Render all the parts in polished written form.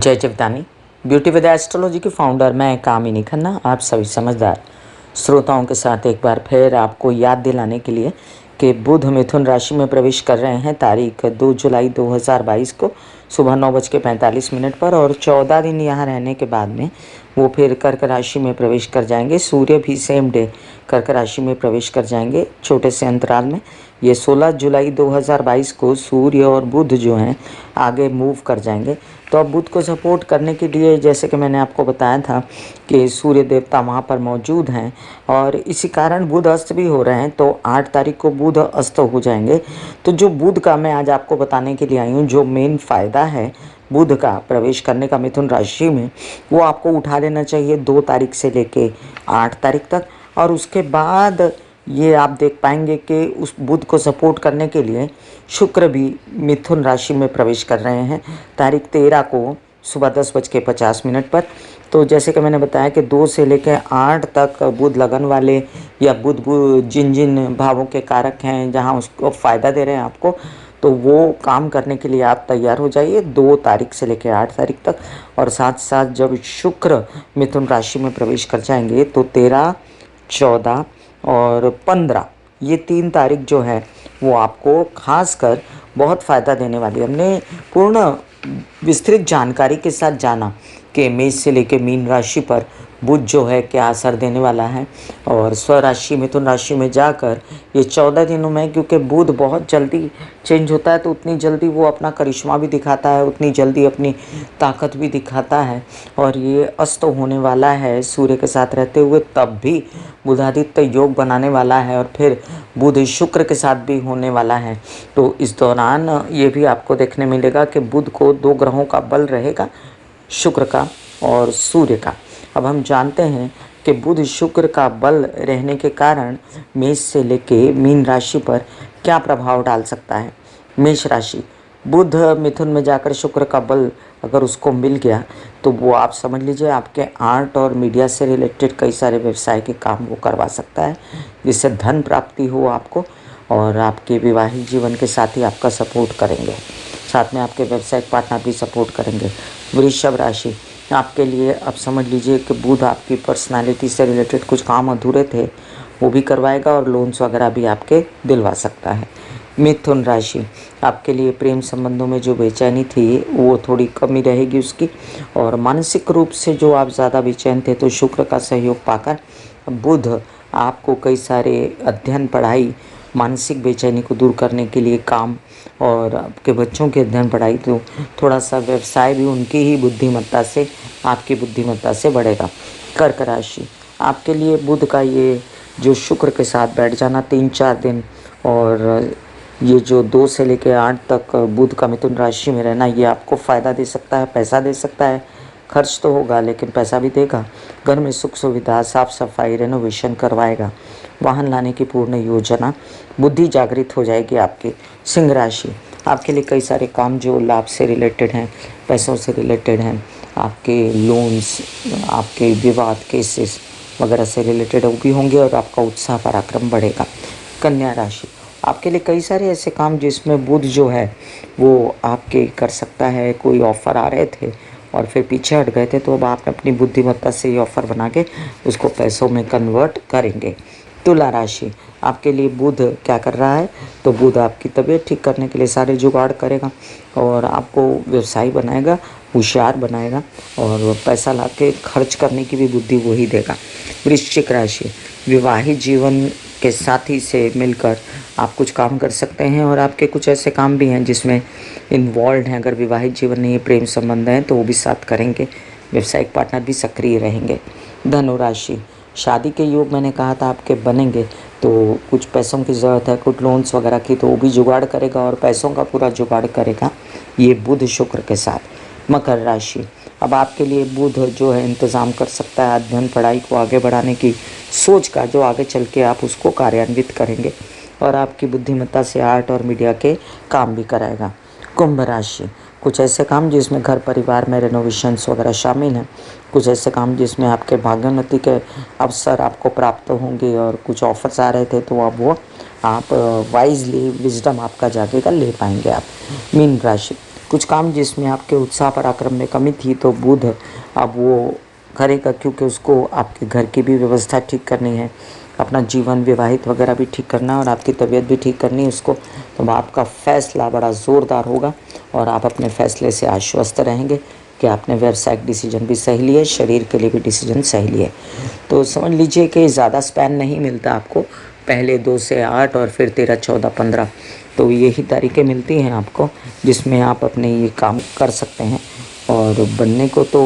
जय Jivdani. Beauty with astrology की founder मैं कामिनी खन्ना आप सभी समझदार श्रोताओं के साथ एक बार फिर आपको याद दिलाने के लिए कि बुध मिथुन राशि में प्रवेश कर रहे हैं तारीख 2 जुलाई 2022 को सुबह 9:45 पर और 14 दिन यहाँ रहने के बाद में वो फिर कर्क राशि में प्रवेश कर जाएंगे। सूर्य भी सेम डे कर्क राशि में प्रवेश कर जाएंगे छोटे से अंतराल में। ये 16 जुलाई 2022 को सूर्य और बुध जो हैं आगे मूव कर जाएंगे। तो अब बुध को सपोर्ट करने के लिए जैसे कि मैंने आपको बताया था कि सूर्य देवता वहाँ पर मौजूद हैं और इसी कारण बुध अस्त भी हो रहे हैं। तो 8 तारीख को बुध अस्त हो जाएंगे। तो जो बुध का मैं आज आपको बताने के लिए आई हूँ, जो मेन फ़ायदा है बुध का प्रवेश करने का मिथुन राशि में, वो आपको उठा लेना चाहिए 2 तारीख से लेके 8 तारीख तक। और उसके बाद ये आप देख पाएंगे कि उस बुध को सपोर्ट करने के लिए शुक्र भी मिथुन राशि में प्रवेश कर रहे हैं तारीख 13 को सुबह 10:50 पर। तो जैसे कि मैंने बताया कि 2 से लेकर 8 तक बुध लगन वाले या बुध जिन जिन भावों के कारक हैं जहां उसको फ़ायदा दे रहे हैं आपको, तो वो काम करने के लिए आप तैयार हो जाइए 2 तारीख से लेकर 8 तारीख तक। और साथ साथ जब शुक्र मिथुन राशि में प्रवेश कर जाएंगे तो 13, 14 और 15 ये 3 तारीख जो है वो आपको खासकर बहुत फ़ायदा देने वाली है। हमने पूर्ण विस्तृत जानकारी के साथ जाना कि मेष से लेकर मीन राशि पर बुध जो है क्या असर देने वाला है और स्वराशि मिथुन राशि में जाकर ये 14 दिनों में, क्योंकि बुध बहुत जल्दी चेंज होता है तो उतनी जल्दी वो अपना करिश्मा भी दिखाता है, उतनी जल्दी अपनी ताकत भी दिखाता है। और ये अस्त होने वाला है सूर्य के साथ रहते हुए, तब भी बुधादित्य योग बनाने वाला है और फिर बुध शुक्र के साथ भी होने वाला है। तो इस दौरान ये भी आपको देखने मिलेगा कि बुध को 2 ग्रहों का बल रहेगा, शुक्र का और सूर्य का। अब हम जानते हैं कि बुध शुक्र का बल रहने के कारण मेष से लेके मीन राशि पर क्या प्रभाव डाल सकता है। मेष राशि, बुध मिथुन में जाकर शुक्र का बल अगर उसको मिल गया तो वो आप समझ लीजिए आपके आर्ट और मीडिया से रिलेटेड कई सारे व्यवसाय के काम वो करवा सकता है, जिससे धन प्राप्ति हो आपको और आपके वैवाहिक जीवन के साथ ही आपका सपोर्ट करेंगे, साथ में आपके व्यावसायिक पार्टनर भी सपोर्ट करेंगे। वृषभ राशि, आपके लिए अब समझ लीजिए कि बुध आपकी पर्सनालिटी से रिलेटेड कुछ काम अधूरे थे वो भी करवाएगा और लोन्स वगैरह भी आपके दिलवा सकता है। मिथुन राशि, आपके लिए प्रेम संबंधों में जो बेचैनी थी वो थोड़ी कमी रहेगी उसकी, और मानसिक रूप से जो आप ज़्यादा बेचैन थे तो शुक्र का सहयोग पाकर बुध आपको कई सारे अध्ययन, पढ़ाई, मानसिक बेचैनी को दूर करने के लिए काम और आपके बच्चों के अध्ययन, पढ़ाई, तो थोड़ा सा व्यवसाय भी उनकी ही बुद्धिमत्ता से, आपकी बुद्धिमत्ता से बढ़ेगा। कर्क राशि, आपके लिए बुध का ये जो शुक्र के साथ बैठ जाना 3-4 दिन और ये जो 2 से लेकर 8 तक बुध का मिथुन राशि में रहना, ये आपको फ़ायदा दे सकता है, पैसा दे सकता है। खर्च तो होगा लेकिन पैसा भी देगा। घर में सुख सुविधा, साफ़ सफाई, रेनोवेशन करवाएगा। वाहन लाने की पूर्ण योजना, बुद्धि जागृत हो जाएगी आपकी। सिंह राशि, आपके लिए कई सारे काम जो लाभ से रिलेटेड हैं, पैसों से रिलेटेड हैं, आपके लोन्स, आपके विवाद केसेस वगैरह से रिलेटेड वो भी होंगे और आपका उत्साह पराक्रम बढ़ेगा। कन्या राशि, आपके लिए कई सारे ऐसे काम जिसमें बुध जो है वो आपके कर सकता है। कोई ऑफ़र आ रहे थे और फिर पीछे हट गए थे तो अब आप अपनी बुद्धिमत्ता से ये ऑफ़र बना के उसको पैसों में कन्वर्ट करेंगे। तुला राशि, आपके लिए बुध क्या कर रहा है, तो बुध आपकी तबीयत ठीक करने के लिए सारे जुगाड़ करेगा और आपको व्यवसायी बनाएगा, होशियार बनाएगा और पैसा ला के खर्च करने की भी बुद्धि वही देगा। वृश्चिक राशि, विवाहित जीवन के साथी से मिलकर आप कुछ काम कर सकते हैं और आपके कुछ ऐसे काम भी हैं जिसमें इन्वॉल्व हैं। अगर विवाहित जीवन में ये प्रेम संबंध हैं तो वो भी साथ करेंगे, व्यावसायिक पार्टनर भी सक्रिय रहेंगे। धनु राशि, शादी के योग मैंने कहा था आपके बनेंगे, तो कुछ पैसों की ज़रूरत है, कुछ लोन्स वगैरह की, तो वो भी जुगाड़ करेगा और पैसों का पूरा जुगाड़ करेगा ये बुध शुक्र के साथ। मकर राशि, अब आपके लिए बुध जो है इंतज़ाम कर सकता है अध्ययन, पढ़ाई को आगे बढ़ाने की सोच का, जो आगे चल के आप उसको कार्यान्वित करेंगे और आपकी बुद्धिमत्ता से आर्ट और मीडिया के काम भी कराएगा। कुंभ राशि, कुछ ऐसे काम जिसमें घर परिवार में रेनोवेशंस वगैरह शामिल हैं, कुछ ऐसे काम जिसमें आपके भाग्योन्नति के अवसर आपको प्राप्त होंगे और कुछ ऑफर्स आ रहे थे तो अब वो आप वाइजली, विजडम आपका जागेगा, ले पाएंगे आप। मीन राशि, कुछ काम जिसमें आपके उत्साह पराक्रम में कमी थी तो बुध अब वो करेगा, क्योंकि उसको आपके घर की भी व्यवस्था ठीक करनी है, अपना जीवन विवाहित वगैरह भी ठीक करना है और आपकी तबीयत भी ठीक करनी है उसको। तो आपका फैसला बड़ा ज़ोरदार होगा और आप अपने फैसले से आश्वस्त रहेंगे कि आपने व्यावसायिक डिसीजन भी सही लिए, शरीर के लिए भी डिसीजन सही लिए। तो समझ लीजिए कि ज़्यादा स्पैन नहीं मिलता आपको, पहले 2 से 8 और फिर 13, 14, 15, तो यही तारीखें मिलती हैं आपको जिसमें आप अपने ये काम कर सकते हैं। और बनने को तो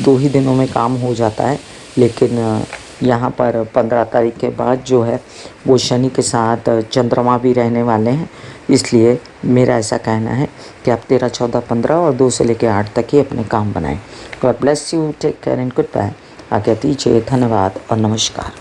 2 ही दिनों में काम हो जाता है, लेकिन यहाँ पर 15 तारीख के बाद जो है वो शनि के साथ चंद्रमा भी रहने वाले हैं, इसलिए मेरा ऐसा कहना है कि आप 13, 14, 15 और 2 से लेकर 8 तक ही अपने काम बनाएं। God bless you, take care and goodbye. आज्ञा दीजिए, धन्यवाद और नमस्कार।